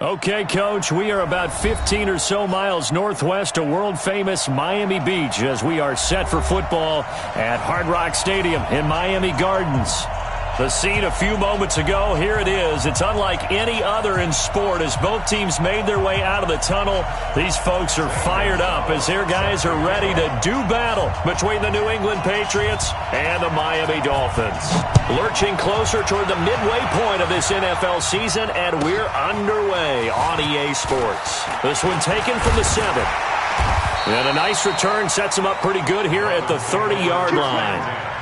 Okay, Coach, we are about 15 or so miles northwest of world-famous Miami Beach as we are set for football at Hard Rock Stadium in Miami Gardens. The scene a few moments ago, here it is. It's unlike any other in sport as both teams made their way out of the tunnel. These folks are fired up as their guys are ready to do battle between the New England Patriots and the Miami Dolphins. Lurching closer toward the midway point of this NFL season, and we're underway on EA Sports. This one taken from the 7. And a nice return sets them up pretty good here at the 30-yard line.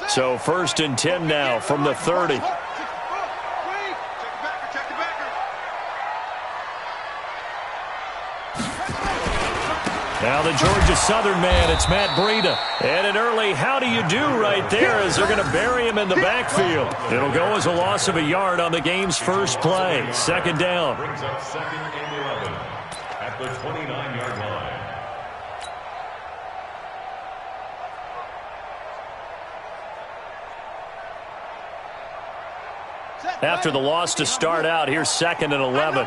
So 1st and 10 now from the 30. Now the Georgia Southern man, it's Matt Breida. And an early how do you do right there as they're going to bury him in the backfield. It'll go as a loss of a yard on the game's first play. 2nd down. Brings up 2nd and 11 at the 29-yard line. After the loss to start out, here's 2nd and 11.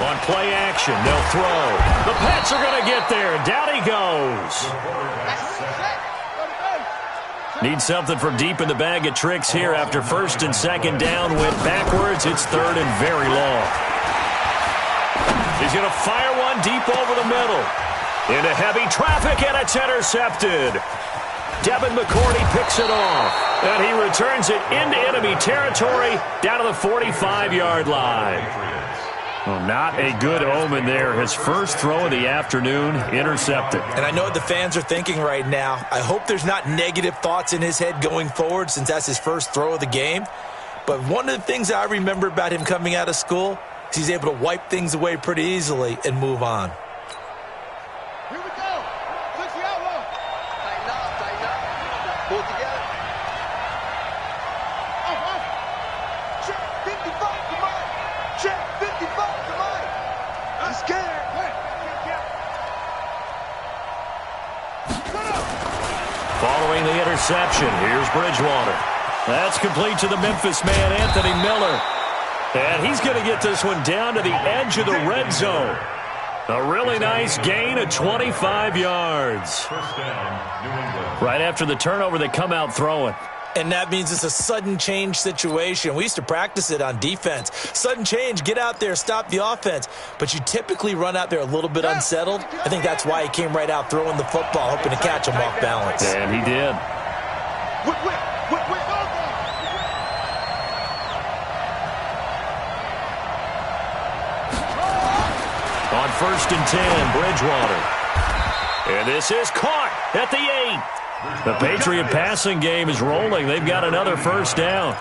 On play action, they'll throw. The Pats are going to get there. Down he goes. Need something from deep in the bag of tricks here after 1st and 2nd down. Went backwards. It's 3rd and very long. He's going to fire one deep over the middle. Into heavy traffic, and it's intercepted. Devin McCourty picks it off, and he returns it into enemy territory down to the 45-yard line. Well, not a good omen there. His first throw of the afternoon, intercepted. And I know what the fans are thinking right now. I hope there's not negative thoughts in his head going forward since that's his first throw of the game. But one of the things I remember about him coming out of school is he's able to wipe things away pretty easily and move on. Following the interception, here's Bridgewater. That's complete to the Memphis man, Anthony Miller. And he's going to get this one down to the edge of the red zone. A really nice gain of 25 yards. Right after the turnover, they come out throwing. And that means it's a sudden change situation. We used to practice it on defense. Sudden change, get out there, stop the offense. But you typically run out there a little bit unsettled. I think that's why he came right out throwing the football, hoping to catch him off balance. And he did. On 1st and 10, Bridgewater. And this is caught at the 8. The Patriot passing game is rolling. They've got another first down.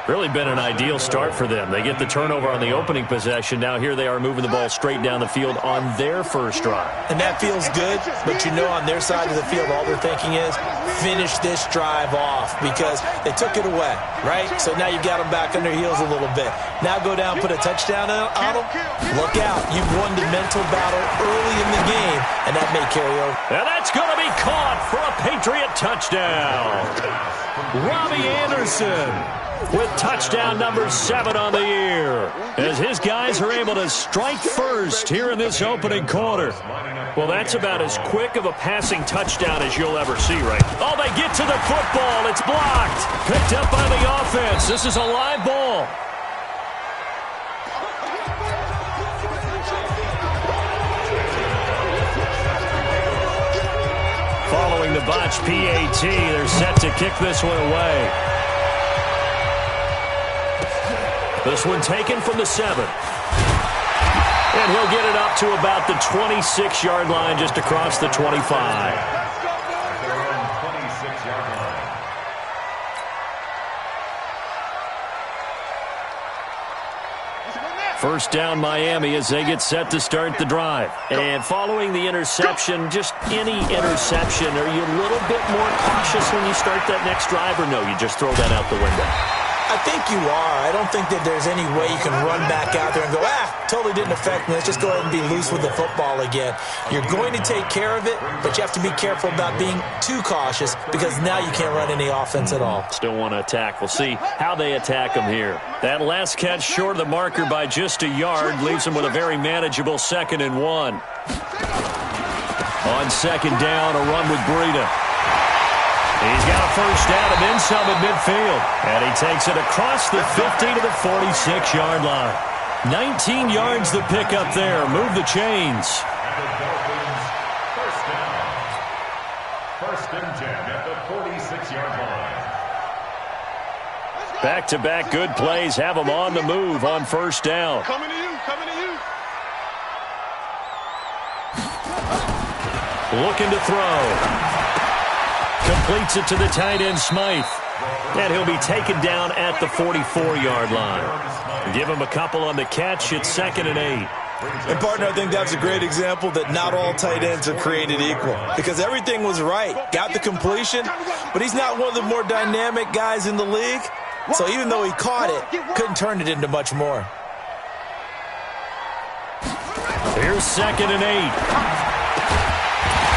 Really been an ideal start for them. They get the turnover on the opening possession. Now here they are moving the ball straight down the field on their first drive. And that feels good, but you know on their side of the field all they're thinking is finish this drive off because they took it away, right? So now you've got them back on their heels a little bit. Now go down, put a touchdown on them. Look out. You've won the mental battle early in the game, and that may carry over. And that's going to be caught for a Patriot touchdown. Robbie Anderson with touchdown number 7 on the year as his guys are able to strike first here in this opening quarter. Well, that's about as quick of a passing touchdown as you'll ever see, right? Oh, they get to the football. It's blocked. Picked up by the offense. This is a live ball. Following the botched PAT, they're set to kick this one away. This one taken from the 7. And he'll get it up to about the 26-yard line, just across the 25. First down Miami as they get set to start the drive. And following the interception, just any interception, are you a little bit more cautious when you start that next drive, or no, you just throw that out the window? I think you are. I don't think that there's any way you can run back out there and go, totally didn't affect me. Let's just go ahead and be loose with the football again. You're going to take care of it, but you have to be careful about being too cautious because now you can't run any offense at all. Still want to attack. We'll see how they attack them here. That last catch short of the marker by just a yard leaves them with a very manageable 2nd and 1. On second down, a run with Breida. He's got a first down and then some at midfield. And he takes it across the 50 to the 46-yard line. 19 yards the pick up there. Move the chains. First and 10 at the 46-yard line. Back-to-back good plays have them on the move on first down. Coming to you, coming to you. Looking to throw. Completes it to the tight end, Smythe. And he'll be taken down at the 44-yard line. Give him a couple on the catch. It's 2nd and 8. And, partner, I think that's a great example that not all tight ends are created equal because everything was right. Got the completion, but he's not one of the more dynamic guys in the league. So even though he caught it, couldn't turn it into much more. Here's 2nd and 8.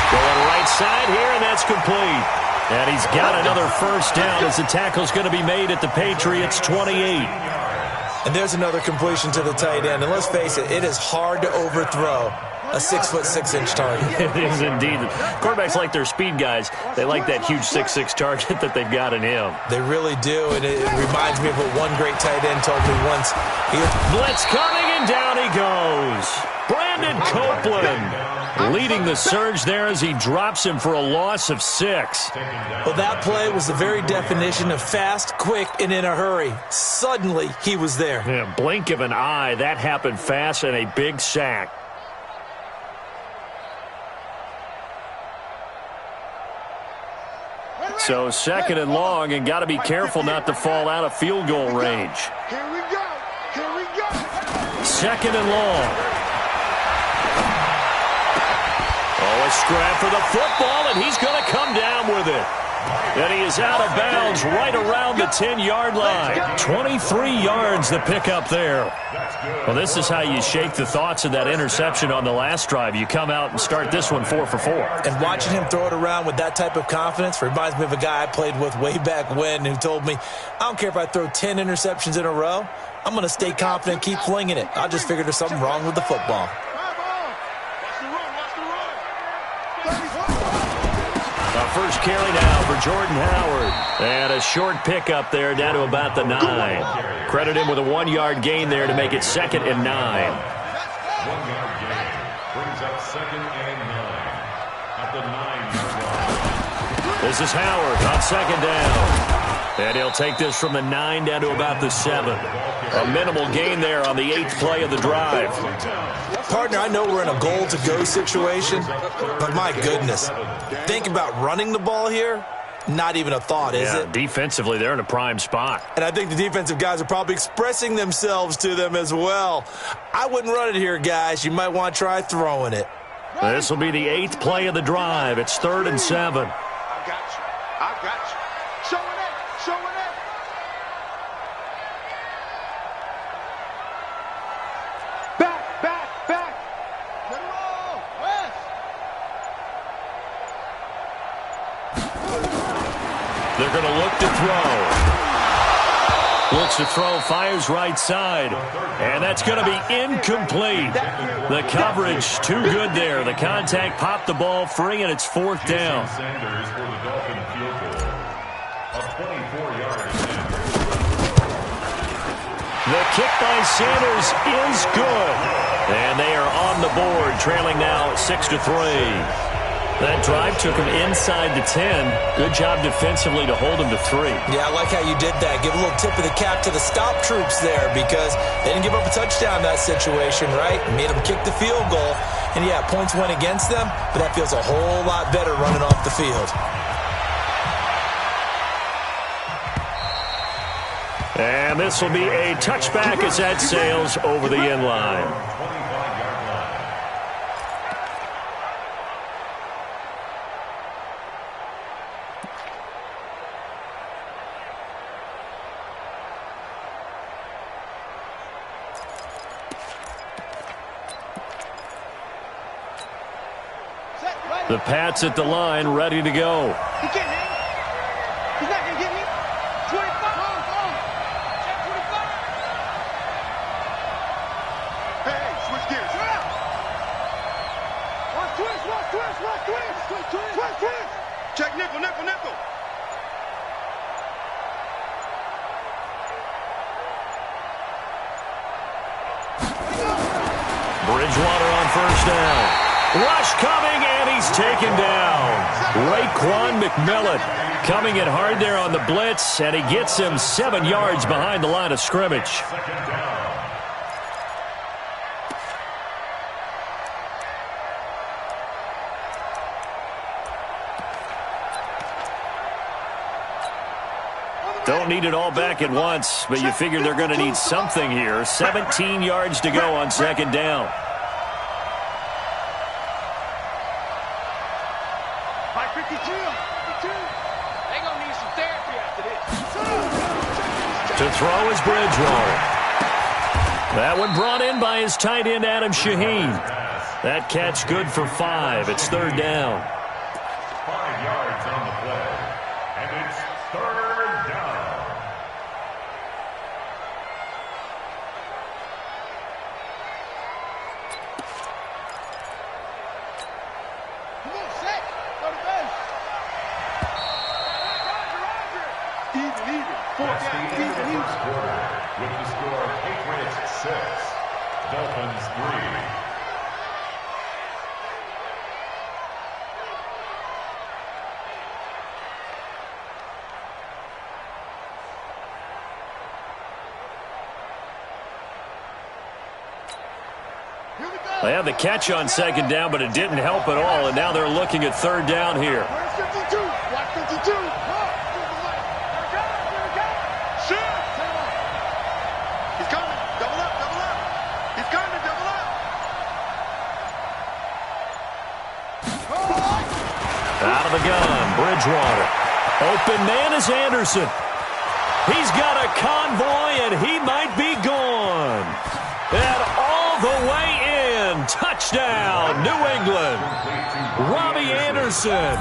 Going right side here, and that's complete. And he's got another first down as the tackle's going to be made at the Patriots' 28. And there's another completion to the tight end. And let's face it, it is hard to overthrow a 6'6" target. It is indeed. Quarterbacks like their speed guys. They like that huge 6'6" target that they've got in him. They really do, and it reminds me of what one great tight end told me once. Blitz coming, and down he goes. Brandon Copeland leading the surge there as he drops him for a loss of 6. Well, that play was the very definition of fast, quick, and in a hurry. Suddenly, he was there. Yeah, blink of an eye. That happened fast and a big sack. So 2nd and long, and got to be careful not to fall out of field goal range. Here we go. Here we go. 2nd and long. Oh, a scrap for the football, and he's going to come down with it. And he is out of bounds right around the 10-yard line. 23 yards the pickup there. Well, this is how you shake the thoughts of that interception on the last drive. You come out and start this one 4 for 4. And watching him throw it around with that type of confidence reminds me of a guy I played with way back when who told me, I don't care if I throw 10 interceptions in a row. I'm going to stay confident, keep flinging it. I just figured there's something wrong with the football. First carry now for Jordan Howard. And a short pickup there down to about the 9. Credit him with a 1-yard gain there to make it 2nd and 9. 1-yard gain brings up 2nd and 9 at the 9-yard line. This is Howard on 2nd down. And he'll take this from the 9 down to about the 7. A minimal gain there on the 8th play of the drive. Partner, I know we're in a goal-to-go situation, but my goodness, think about running the ball here. Not even a thought, is it? Defensively, they're in a prime spot. And I think the defensive guys are probably expressing themselves to them as well. I wouldn't run it here, guys. You might want to try throwing it. This will be the 8th play of the drive. It's 3rd and 7. I got you. I got you. Showing it. Showing it. Back, back, back. Let it roll. West. They're going to look to throw. Looks to throw, fires right side. And that's going to be incomplete. The coverage too good there. The contact popped the ball free, and it's 4th down. Sanders for the Dolphin field goal. A 24-yard attempt. The kick by Sanders is good. And they are on the board, trailing now 6-3. That drive took him inside the 10. Good job defensively to hold him to 3. Yeah, I like how you did that. Give a little tip of the cap to the stop troops there because they didn't give up a touchdown in that situation, right? Made them kick the field goal. And, yeah, points went against them, but that feels a whole lot better running off the field. And this will be a touchback as that sails over the end line. The Pats at the line, ready to go. He can't hang. He's not going to get me. 25. Check 25. Hey, switch gears. Watch twist. Check nickel. Bridgewater on first down. Rush coming, and he's taken down. Raekwon McMillan coming in hard there on the blitz, and he gets him 7 yards behind the line of scrimmage. Don't need it all back at once, but you figure they're going to need something here. 17 yards to go on second down. To throw is Bridgewater. That one brought in by his tight end, Adam Shaheen. That catch good for 5. It's third down. 5 yards on the play. And it's third down. Come on, set. Go to base. Even. That's the end of the first quarter. With the score, Patriots 6, Dolphins 3. They had the catch on second down, but it didn't help at all, and now they're looking at third down here. Where's 52? Watch 52. He's coming. Double up. He's coming. Double up. Out of the gun, Bridgewater. Open man is Anderson. He's got a convoy, and he might be gone. And all the way in. Touchdown, New England. Robbie Anderson,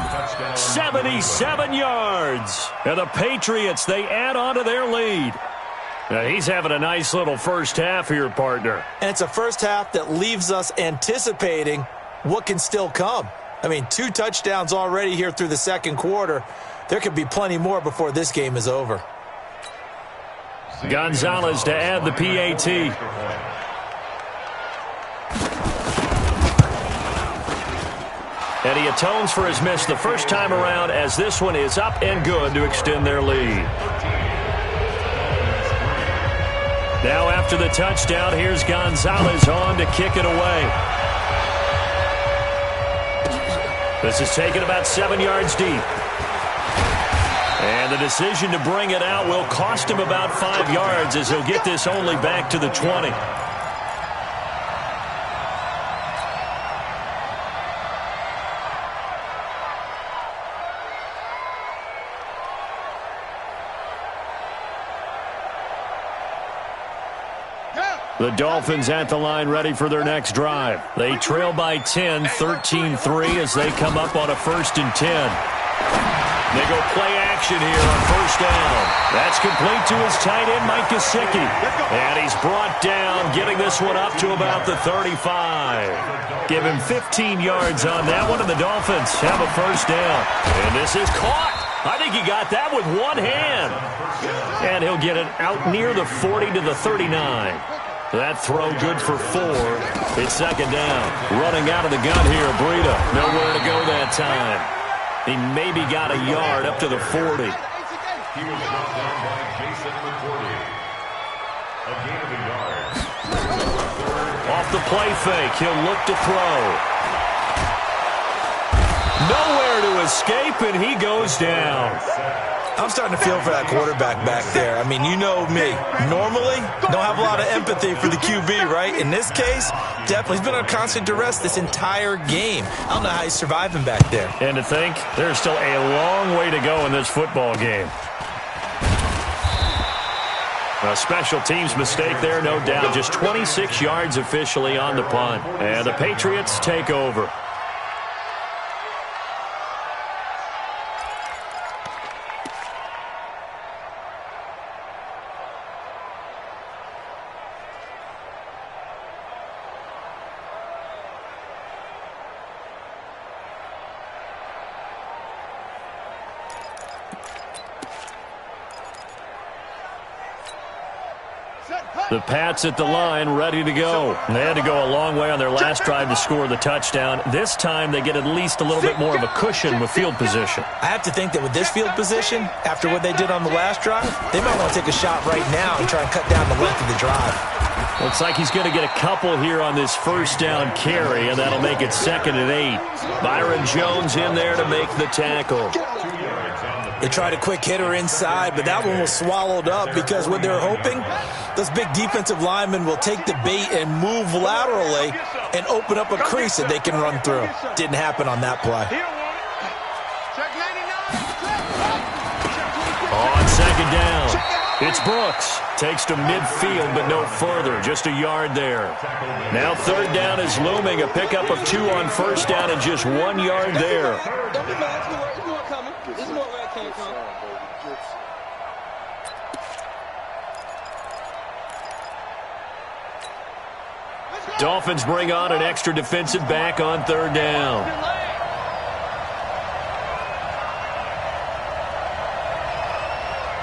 77 yards. And the Patriots, they add on to their lead. Now, he's having a nice little first half here, partner. And it's a first half that leaves us anticipating what can still come. I mean, 2 touchdowns already here through the second quarter. There could be plenty more before this game is over. Gonzalez to add the PAT. And he atones for his miss the first time around, as this one is up and good to extend their lead. Now after the touchdown, here's Gonzalez on to kick it away. This is taken about 7 yards deep. And the decision to bring it out will cost him about 5 yards, as he'll get this only back to the 20. The Dolphins at the line, ready for their next drive. They trail by 10, 13-3 as they come up on a 1st and 10. They go play action here on first down. That's complete to his tight end, Mike Gesicki. And he's brought down, getting this one up to about the 35. Give him 15 yards on that one, and the Dolphins have a first down. And this is caught. I think he got that with one hand. And he'll get it out near the 40 to the 39. That throw good for 4. It's second down. Running out of the gun here, Breida. Nowhere to go that time. He maybe got a yard up to the 40. He was brought down by Jason McCourty. A gain of a yard. Off the play fake, he'll look to throw. Nowhere to escape, and he goes down. I'm starting to feel for that quarterback back there. I mean, you know me. Normally, don't have a lot of empathy for the QB, right? In this case, definitely. He's been under constant duress this entire game. I don't know how he's surviving back there. And to think, there's still a long way to go in this football game. A special teams mistake there, no doubt. Just 26 yards officially on the punt. And the Patriots take over. The Pats at the line, ready to go. They had to go a long way on their last drive to score the touchdown. This time, they get at least a little bit more of a cushion with field position. I have to think that with this field position, after what they did on the last drive, they might want to take a shot right now and try and cut down the length of the drive. Looks like he's going to get a couple here on this first down carry, and that'll make it 2nd and 8. Byron Jones in there to make the tackle. They tried a quick hitter inside, but that one was swallowed up because what they're hoping, those big defensive linemen will take the bait and move laterally and open up a crease that they can run through. Didn't happen on that play. On 2nd down, it's Brooks. Takes to midfield, but no further. Just a yard there. Now 3rd down is looming. A pickup of 2 on 1st down and just 1 yard there. Dolphins bring on an extra defensive back on 3rd down.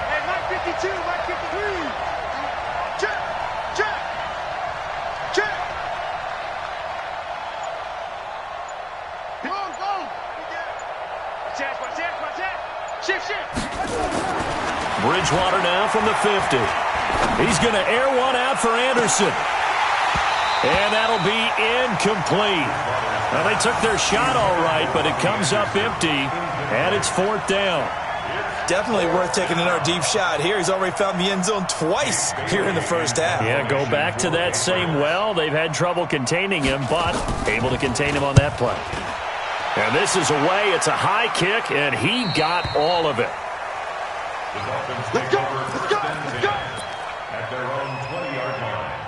Hey, Mike 52, Mike 53. Check, check, check. Go, go. Watch shift. Bridgewater now from the 50. He's going to air one out for Anderson. And that'll be incomplete. Well, they took their shot all right, but it comes up empty, and it's 4th down. Definitely worth taking another deep shot here. He's already found the end zone twice here in the first half. Yeah, go back to that same well. They've had trouble containing him, but able to contain him on that play. And this is away. It's a high kick, and he got all of it. Let's go, let's go, let's go. At their own 20-yard line.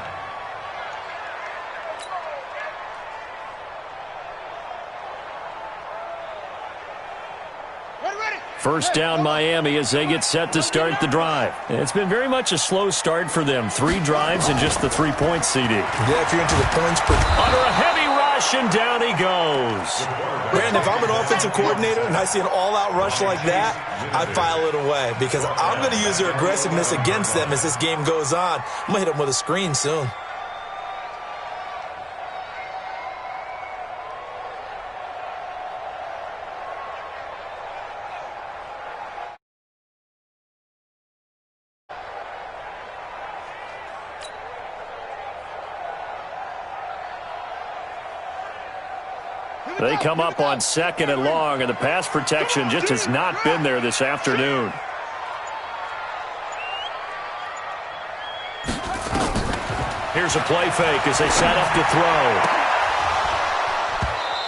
First down Miami as they get set to start the drive. It's been very much a slow start for them. 3 drives and just the 3 points, CD. Yeah, if you're into the points per... Under a heavy rush, and down he goes. Brandon, if I'm an offensive coordinator and I see an all-out rush like that, I file it away because I'm going to use their aggressiveness against them as this game goes on. I'm going to hit them with a screen soon. They come up on 2nd and long, and the pass protection just has not been there this afternoon. Here's a play fake as they set up to throw.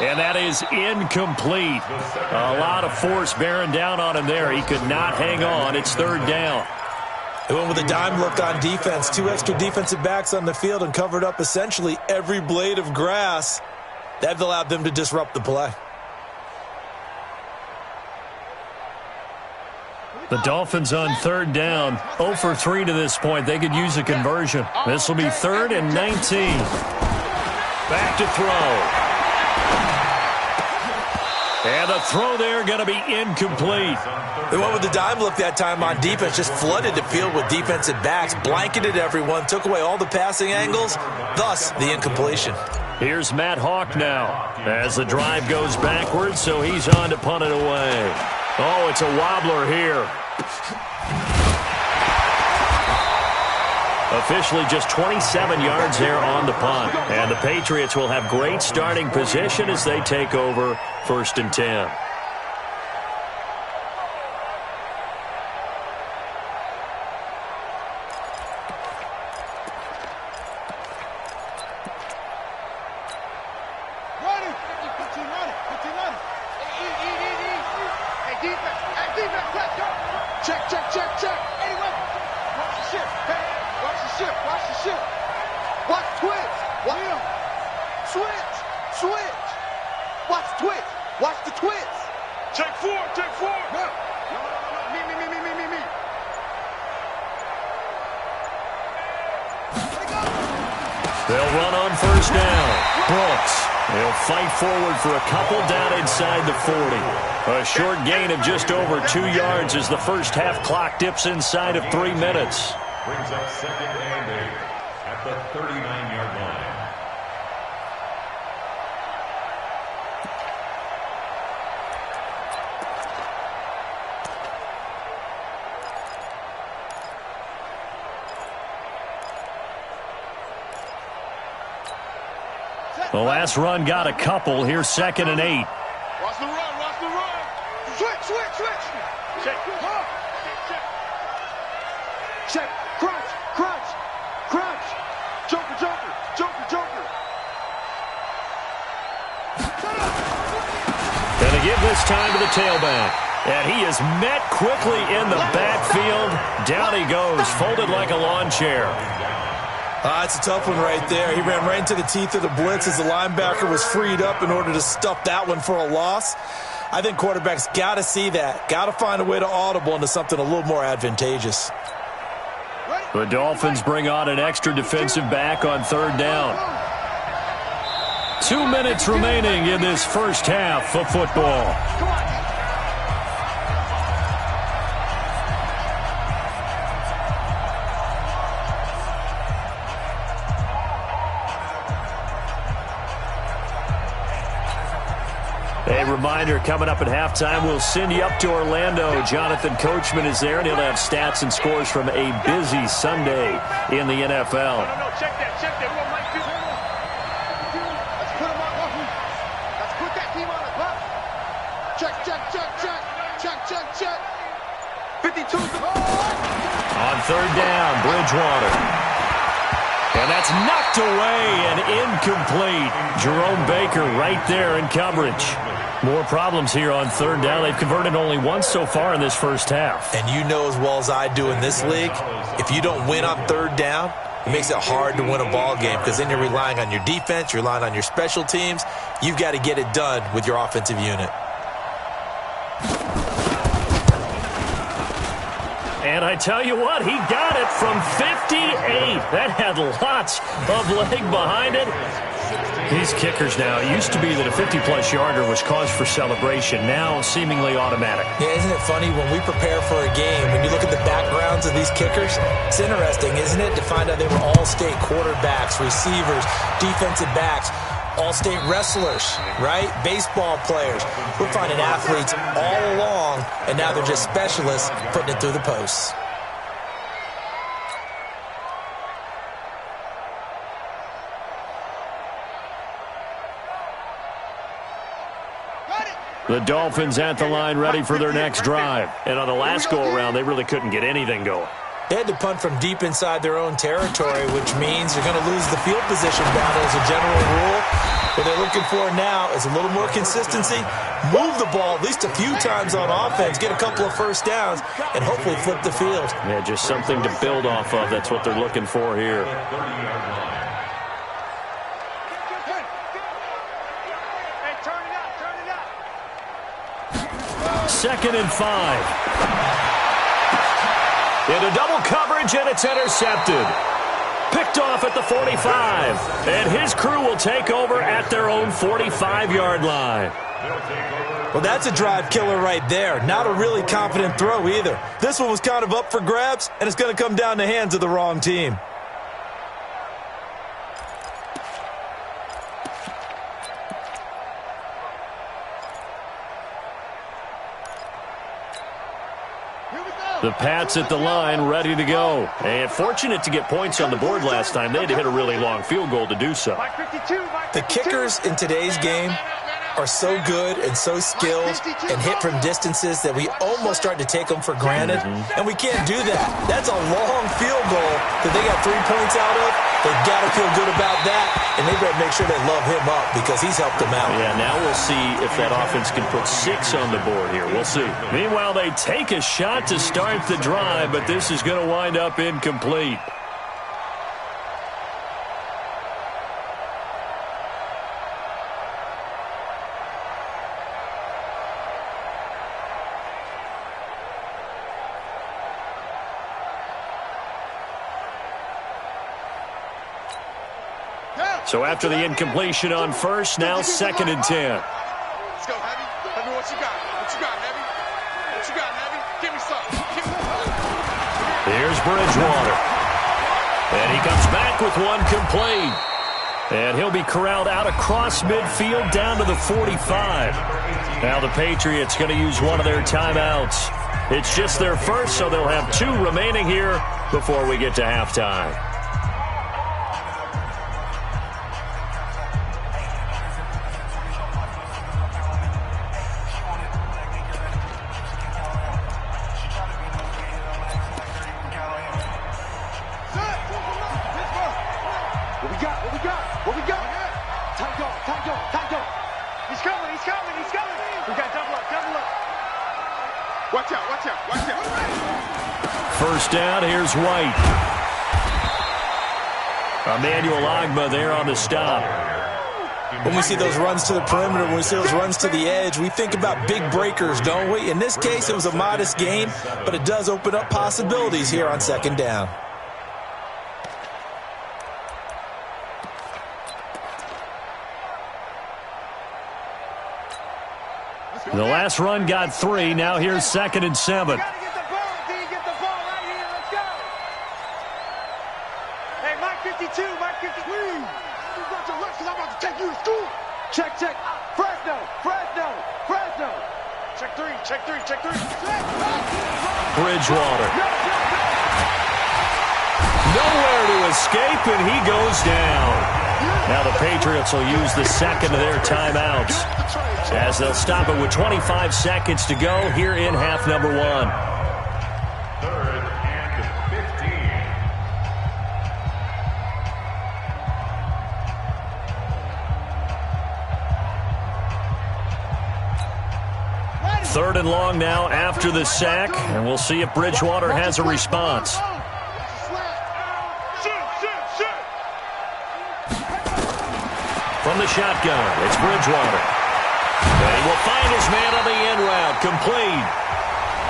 And that is incomplete. A lot of force bearing down on him there. He could not hang on. It's 3rd down. They went with a dime look on defense. 2 extra defensive backs on the field and covered up essentially every blade of grass. That allowed them to disrupt the play. The Dolphins on 3rd down, 0 for 3 to this point. They could use a conversion. This will be 3rd and 19. Back to throw. And the throw there going to be incomplete. They went with the dime look that time on defense, just flooded the field with defensive backs, blanketed everyone, took away all the passing angles, thus the incompletion. Here's Matt Hawk now as the drive goes backwards, so he's on to punt it away. Oh, it's a wobbler here. Officially just 27 yards there on the punt. And the Patriots will have great starting position as they take over 1st and 10. motion. Watch twitch. Switch. Switch. Watch twitch. Watch the twitch. Check four. Check four. No. Me. They'll run on first down. Brooks. They'll fight forward for a couple down inside the 40. A short gain of just over 2 yards as the first half clock dips inside of 3 minutes. Brings up 2nd and 8 at the 39-yard line. The last run got a couple. Here's 2nd and 8. Watch the run. Switch. Check. Check. Crunch. Joker. Gonna give this time to the tailback. And he is met quickly in the backfield. Down he goes, folded like a lawn chair. It's a tough one right there. He ran right into the teeth of the blitz as the linebacker was freed up in order to stuff that one for a loss. I think quarterbacks got to see that. Got to find a way to audible into something a little more advantageous. The Dolphins bring on an extra defensive back on 3rd down. 2 minutes remaining in this first half of football. A reminder, coming up at halftime, we'll send you up to Orlando. Jonathan Coachman is there, and he'll have stats and scores from a busy Sunday in the NFL. No, check that. Let's put that team on the clock. Check. 52. On 3rd down, Bridgewater. And that's knocked away and incomplete. Jerome Baker right there in coverage. More problems here on 3rd down. They've converted only once so far in this first half. And you know as well as I do in this league, if you don't win on 3rd down, it makes it hard to win a ball game because then you're relying on your defense, you're relying on your special teams. You've got to get it done with your offensive unit. And I tell you what, he got it from 58. That had lots of leg behind it. These kickers now, it used to be that a 50-plus yarder was cause for celebration. Now, seemingly automatic. Yeah, isn't it funny when we prepare for a game, when you look at the backgrounds of these kickers, it's interesting, isn't it, to find out they were all-state quarterbacks, receivers, defensive backs, all-state wrestlers, right? Baseball players. We're finding athletes all along, and now they're just specialists putting it through the posts. The Dolphins at the line ready for their next drive. And on the last go-around, they really couldn't get anything going. They had to punt from deep inside their own territory, which means they're going to lose the field position battle as a general rule. What they're looking for now is a little more consistency, move the ball at least a few times on offense, get a couple of first downs, and hopefully flip the field. Yeah, just something to build off of. That's what they're looking for here. 2nd and 5. Into double coverage, and it's intercepted. Picked off at the 45. And his crew will take over at their own 45-yard line. Well, that's a drive killer right there. Not a really confident throw either. This one was kind of up for grabs, and it's going to come down the hands of the wrong team. The Pats at the line, ready to go. And fortunate to get points on the board last time. They had to hit a really long field goal to do so. The kickers in today's game are so good and so skilled and hit from distances that we almost start to take them for granted, and we can't do that. That's a long field goal that they got 3 points out of. They've got to feel good about that, and they better make sure they love him up because he's helped them out. Yeah, now we'll see if that offense can put 6 on the board here. We'll see. Meanwhile, they take a shot to start the drive, but this is going to wind up incomplete. So after the incompletion on first, now 2nd and 10. Let's go, Heavy. Heavy, what you got? What you got, Heavy? What you got, Heavy? Give me something. Give me something. Here's Bridgewater. And he comes back with one complete. And he'll be corralled out across midfield down to the 45. Now the Patriots going to use one of their timeouts. It's just their first, so they'll have 2 remaining here before we get to halftime. What we got? Time go. He's coming. We got double up. Watch out. First down, here's White. Emmanuel Ogbah there on the stop. When we see those runs to the perimeter, when we see those runs to the edge, we think about big breakers, don't we? In this case, it was a modest gain, but it does open up possibilities here on 2nd down. The last run got 3. Now here's 2nd and 7. Get the ball, D. Get the ball right here. Let's go. Hey, Mike 52. You got your left because I'm about to take you to school. Check. Fresno. Check three. Bridgewater. Nowhere to escape, and he goes down. Now the Patriots will use the 2nd of their timeouts, as they'll stop it with 25 seconds to go here in half number 1. 3rd and 15. 3rd and long now after the sack, and we'll see if Bridgewater has a response. From the shotgun, it's Bridgewater. And he will find his man on the end route, complete.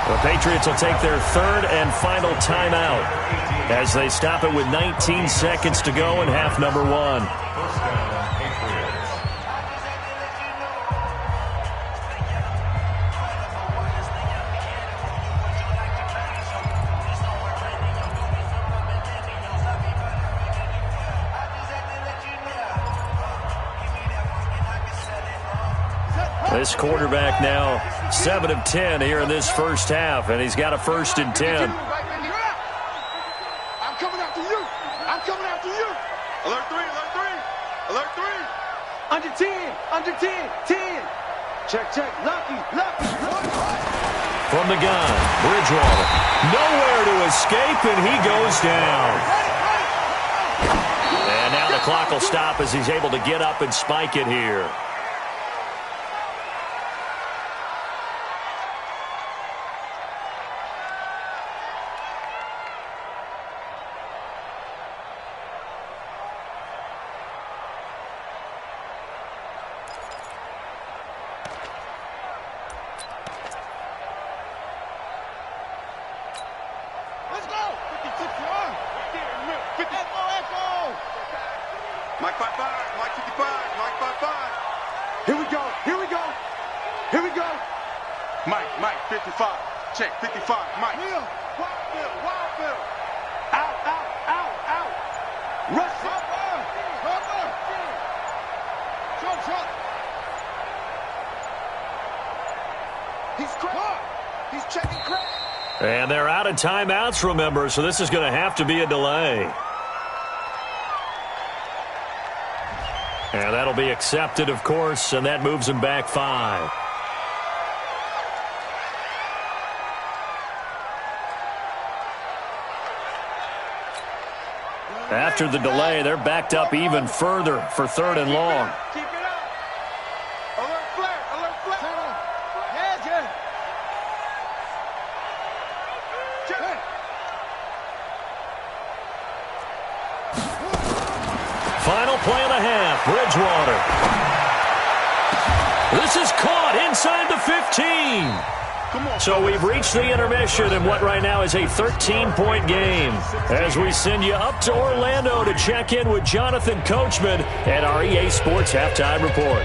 The Patriots will take their 3rd and final timeout as they stop it with 19 seconds to go in half number 1. First down, Patriots. This quarterback now 7 of 10 here in this first half, and he's got a 1st and 10. I'm coming after you. Alert 3. Under 10. Check. Lucky. From the gun, Bridgewater. Nowhere to escape, and he goes down. And now the clock will stop as he's able to get up and spike it here. Mike 55, Mike 55, Mike 55. Here we go. Mike 55. Check 55, Mike. Wild Bill. Out. Rush. Shot. He's caught. He's checking crack. And they're out of timeouts, remember, so this is going to have to be a delay. And that'll be accepted, of course, and that moves him back 5. After the delay, they're backed up even further for 3rd and long. Keep it up. Alert flare. Head. Final play of the half, Bridgewater. This is caught inside the 15. So we've reached the intermission in what right now is a 13-point game as we send you up to Orlando to check in with Jonathan Coachman at our EA Sports Halftime Report.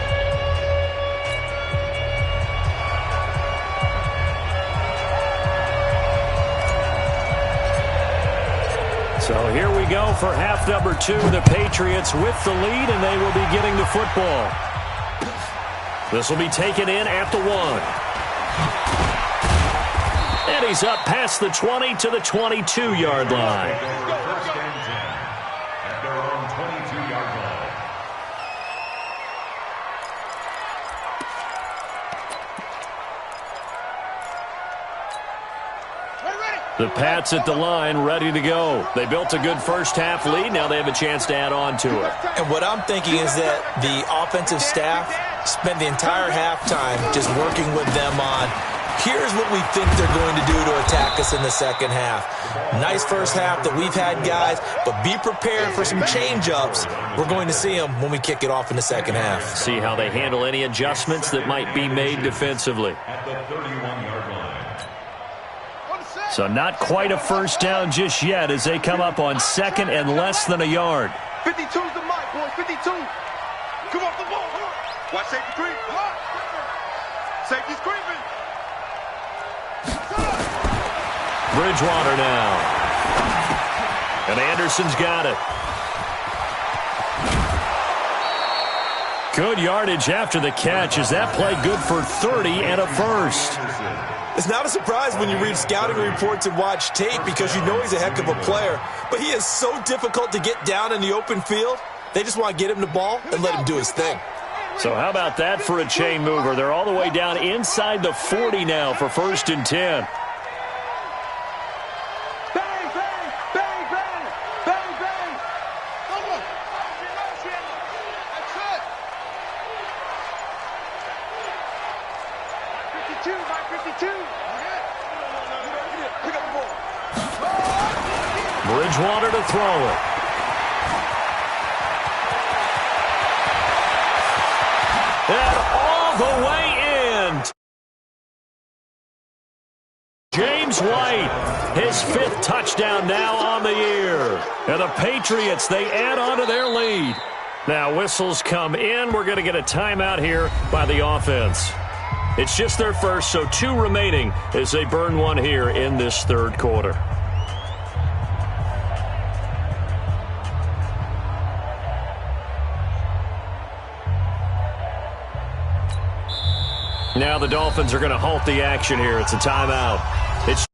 So here we go for half number 2. The Patriots with the lead, and they will be getting the football. This will be taken in at the 1. And he's up past the 20 to the 22-yard line. First and 10 at their own 22-yard line. The Pats at the line, ready to go. They built a good first-half lead. Now they have a chance to add on to it. And what I'm thinking is that the offensive staff spent the entire halftime just working with them on, here's what we think they're going to do to attack us in the second half. Nice first half that we've had, guys, but be prepared for some change-ups. We're going to see them when we kick it off in the second half. See how they handle any adjustments that might be made defensively. At the 31-yard line. So not quite a first down just yet as they come up on second and less than a yard. 52's the mic, boy. 52. Come off the ball. Watch safety creep. Safety's creeping. Bridgewater now. And Anderson's got it. Good yardage after the catch. Is that play good for 30 and a first? It's not a surprise when you read scouting reports and watch tape because you know he's a heck of a player. But he is so difficult to get down in the open field. They just want to get him the ball and let him do his thing. So how about that for a chain mover? They're all the way down inside the 40 now for first and 10. Bridgewater to throw it. And all the way in. James White, his 5th touchdown now on the year. And the Patriots, they add on to their lead. Now whistles come in. We're going to get a timeout here by the offense. It's just their first, so 2 remaining as they burn one here in this third quarter. Now the Dolphins are going to halt the action here. It's a timeout. It's